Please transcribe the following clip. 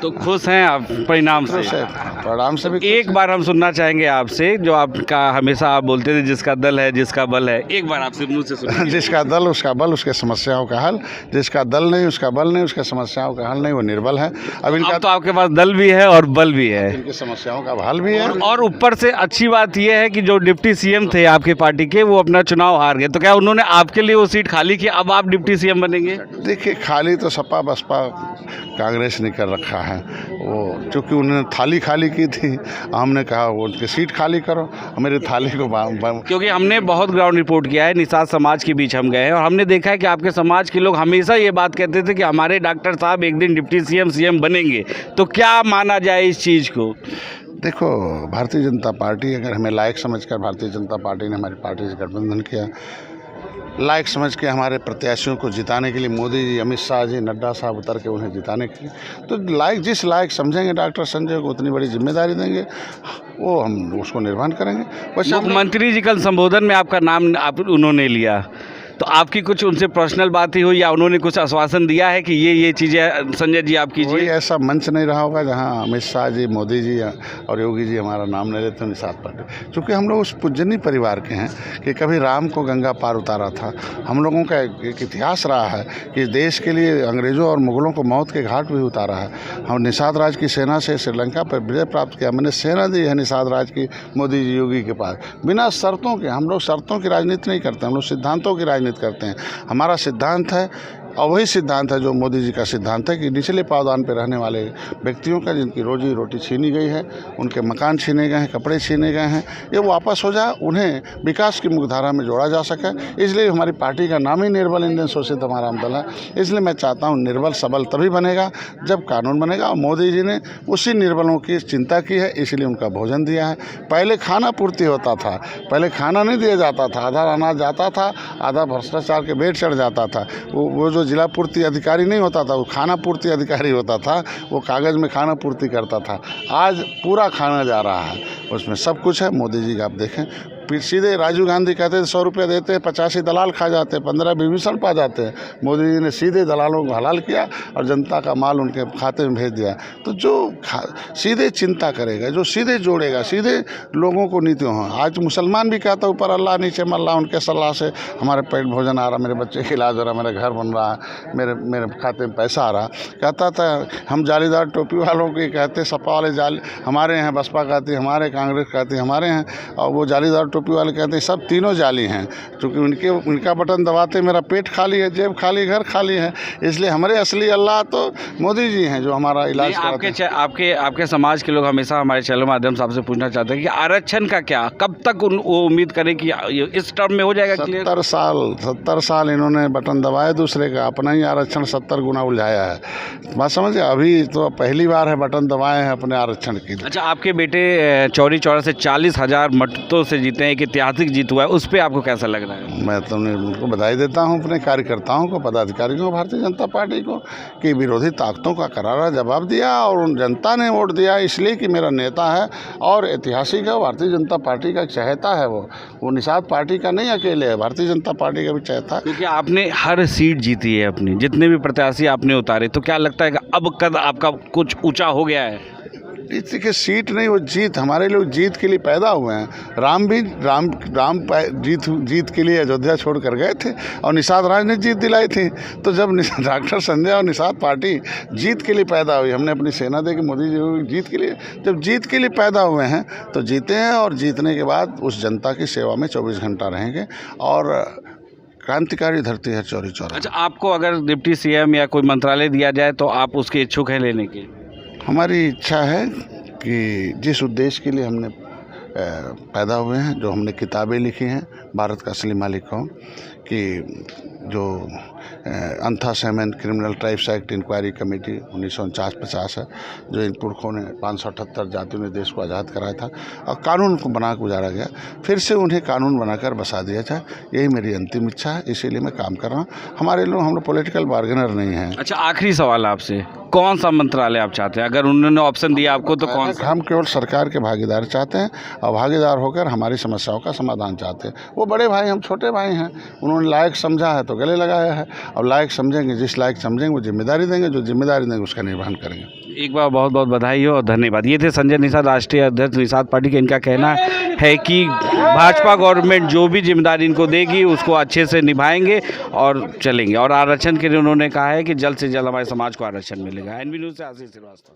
तो खुश हैं आप परिणाम से? परिणाम से भी एक बार हम सुनना चाहेंगे आपसे, जो आपका हमेशा आप बोलते थे जिसका दल है जिसका बल है, एक बार आपसे मुंह से सुनिए। जिसका दल उसका बल, उसके समस्याओं का हल। जिसका दल नहीं उसका बल नहीं, उसके समस्याओं का हल नहीं, वो निर्बल है। अब इनका तो आपके पास दल भी है और बल भी है, इनकी समस्याओं का हल भी है। और ऊपर से अच्छी बात यह है कि जो डिप्टी सीएम थे आपके पार्टी के, वो अपना चुनाव हार गए, तो क्या उन्होंने आपके लिए वो सीट खाली की, अब आप डिप्टी सीएम बनेंगे? देखिए, खाली तो सपा बसपा कांग्रेस ने कर रखा है। वो चूँकि उन्होंने थाली खाली की थी, हमने कहा वो उनकी सीट खाली करो, मेरी थाली को क्योंकि हमने बहुत ग्राउंड रिपोर्ट किया है, निषाद समाज के बीच हम गए हैं, और हमने देखा है कि आपके समाज के लोग हमेशा ये बात कहते थे कि हमारे डॉक्टर साहब एक दिन डिप्टी सीएम बनेंगे, तो क्या माना जाए इस चीज़ को? देखो, भारतीय जनता पार्टी अगर हमें लायक समझकर भारतीय जनता पार्टी ने हमारी पार्टी से गठबंधन किया, लायक समझ के हमारे प्रत्याशियों को जिताने के लिए मोदी जी, अमित शाह जी, नड्डा साहब उतर के उन्हें जिताने के लिए, तो लायक जिस लायक समझेंगे डॉक्टर संजय को, उतनी बड़ी जिम्मेदारी देंगे, वो हम उसको निर्वहन करेंगे। मुख्यमंत्री जी कल संबोधन में आपका नाम उन्होंने लिया, तो आपकी कुछ उनसे पर्सनल बात ही हुई या उन्होंने कुछ आश्वासन दिया है कि ये चीज़ें संजय जी आप कीजिए? कोई ऐसा मंच नहीं रहा होगा जहां अमित शाह जी, मोदी जी और योगी जी हमारा नाम नहीं लेते निषाद पार्टी। क्योंकि हम लोग उस पूजनीय परिवार के हैं कि कभी राम को गंगा पार उतारा था। हम लोगों का एक इतिहास रहा है कि देश के लिए अंग्रेज़ों और मुग़लों को मौत के घाट भी उतारा है। हम निषाद राज की सेना से श्रीलंका पर विजय प्राप्त किया, मैंने सेना दी है निषाद राज की मोदी जी, योगी के पास, बिना शर्तों के। हम लोग शर्तों की राजनीति नहीं करते, हम लोग सिद्धांतों की राजनीति करते हैं। हमारा सिद्धांत है, और वही सिद्धांत है जो मोदी जी का सिद्धांत है कि निचले पावदान पर रहने वाले व्यक्तियों का, जिनकी रोजी रोटी छीनी गई है, उनके मकान छीने गए हैं, कपड़े छीने गए हैं, ये वापस हो जाए, उन्हें विकास की मुख्यधारा में जोड़ा जा सके। इसलिए हमारी पार्टी का नाम ही निर्बल इंडियन शोषित हमारा दल है। इसलिए मैं चाहता हूँ निर्बल सबल तभी बनेगा जब कानून बनेगा, और मोदी जी ने उसी निर्बलों की चिंता की है, इसलिए उनका भोजन दिया है। पहले खाना पूर्ति होता था, पहले खाना नहीं दिया जाता था, आधा अनाज जाता था, आधा भ्रष्टाचार के बेट चढ़ जाता था। वो जो जिला पूर्ति अधिकारी नहीं होता था, वो खाना पूर्ति अधिकारी होता था, वो कागज़ में खाना पूर्ति करता था। आज पूरा खाना जा रहा है, उसमें सब कुछ है। मोदी जी का आप देखें, फिर सीधे राजीव गांधी कहते थे 100 रुपये देते हैं, 85 दलाल खा जाते हैं, 15 विभीषण पा जाते हैं। मोदी जी ने सीधे दलालों को हलाल किया और जनता का माल उनके खाते में भेज दिया। तो जो सीधे चिंता करेगा, जो सीधे जोड़ेगा, सीधे लोगों को नीतियों हो। आज मुसलमान भी कहता ऊपर अल्लाह नीचे मल्ला, उनके सलाह से हमारे पेट भोजन आ रहा, मेरे बच्चे का इलाज हो रहा, मेरा घर बन रहा है, मेरे खाते में पैसा आ रहा। कहता था हम जालीदार टोपी वालों की कहते, सपा वाले जाली हमारे हैं, बसपा कहती हमारे, कांग्रेस कहती हमारे हैं, और वो जालीदार टोपी वाले कहते हैं सब तीनों जाली हैं। क्योंकि उनका बटन दबाते मेरा पेट खाली है, जेब खाली, घर खाली है। इसलिए हमारे असली अल्लाह तो मोदी जी हैं जो हमारा इलाज कराते हैं। आपके समाज के लोग हमेशा हमारे चैनल माध्यम से आपसे पूछना चाहते हैं कि आरक्षण का क्या, कब तक वो उम्मीद करें कि इस टर्म में हो जाएगा? 70 साल इन्होंने बटन दबाया दूसरे का, अपना ही आरक्षण 70 गुना उलझाया है। बात समझे, अभी तो पहली बार है बटन दबाए हैं अपने आरक्षण की। अच्छा, आपके बेटे चौरी चौरा से 40,000 मतों से जीते हैं, एक ऐतिहासिक जीत हुआ है, उस पर आपको कैसा लग रहा है? मैं तो उनको बधाई देता हूं, अपने कार्यकर्ताओं को, पदाधिकारियों को, भारतीय जनता पार्टी को, कि विरोधी ताकतों का करारा जवाब दिया और उन जनता ने वोट दिया इसलिए कि मेरा नेता है और ऐतिहासिक है। भारतीय जनता पार्टी का चहेता है, वो निषाद पार्टी का नहीं अकेले है, भारतीय जनता पार्टी का भी चहेता। क्योंकि आपने हर सीट जीती है अपनी, जितने भी प्रत्याशी आपने उतारे, तो क्या लगता है कि अब कद आपका कुछ ऊँचा हो गया है? देखिए, सीट नहीं, वो जीत। हमारे लोग जीत के लिए पैदा हुए हैं। राम जीत के लिए अयोध्या छोड़ कर गए थे और निषाद राज ने जीत दिलाई थी। तो जब डॉक्टर संजय और निषाद पार्टी जीत के लिए पैदा हुई, हमने अपनी सेना दे के मोदी जी जीत के लिए, जब जीत के लिए पैदा हुए हैं तो जीते हैं, और जीतने के बाद उस जनता की सेवा में 24 घंटा रहेंगे। और क्रांतिकारी धरती है चौरी चौरा। अच्छा, आपको अगर डिप्टी सीएम या कोई मंत्रालय दिया जाए तो आप उसके इच्छुक हैं लेने के? हमारी इच्छा है कि जिस उद्देश्य के लिए हमने पैदा हुए हैं, जो हमने किताबें लिखी हैं, भारत का असली मालिक कौन, कि जो अंथा सेमन criminal tribes act inquiry committee 1949-50 है, जो इन पुरखों ने 578 जातियों ने देश को आज़ाद कराया था और कानून को बना के गुजारा गया, फिर से उन्हें कानून बनाकर बसा दिया जाए, यही मेरी अंतिम इच्छा है। इसीलिए मैं काम कर रहा हूँ। हम लोग पॉलिटिकल बार्गेनर नहीं हैं। अच्छा, आखिरी सवाल आपसे, कौन सा मंत्रालय आप चाहते हैं? अगर उन्होंने ऑप्शन दिया आपको तो कौन सा? हम केवल सरकार के भागीदार चाहते हैं और भागीदार होकर हमारी समस्याओं का समाधान चाहते हैं। वो बड़े भाई, हम छोटे भाई हैं, उन्होंने लायक समझा है तो गले लगाया है। अब लायक समझेंगे, जिस लायक समझेंगे वो जिम्मेदारी देंगे, जो जिम्मेदारी देंगे उसका निर्वहन करेंगे। एक बार बहुत बहुत बधाई हो और धन्यवाद। ये थे संजय निषाद, राष्ट्रीय अध्यक्ष निषाद पार्टी के। इनका कहना है कि भाजपा गवर्नमेंट जो भी जिम्मेदारी इनको देगी उसको अच्छे से निभाएंगे और चलेंगे। और आरक्षण के लिए उन्होंने कहा है कि जल्द से जल्द हमारे समाज को आरक्षण मिलेगा। एनबी न्यूज़ से आशीष श्रीवास्तव।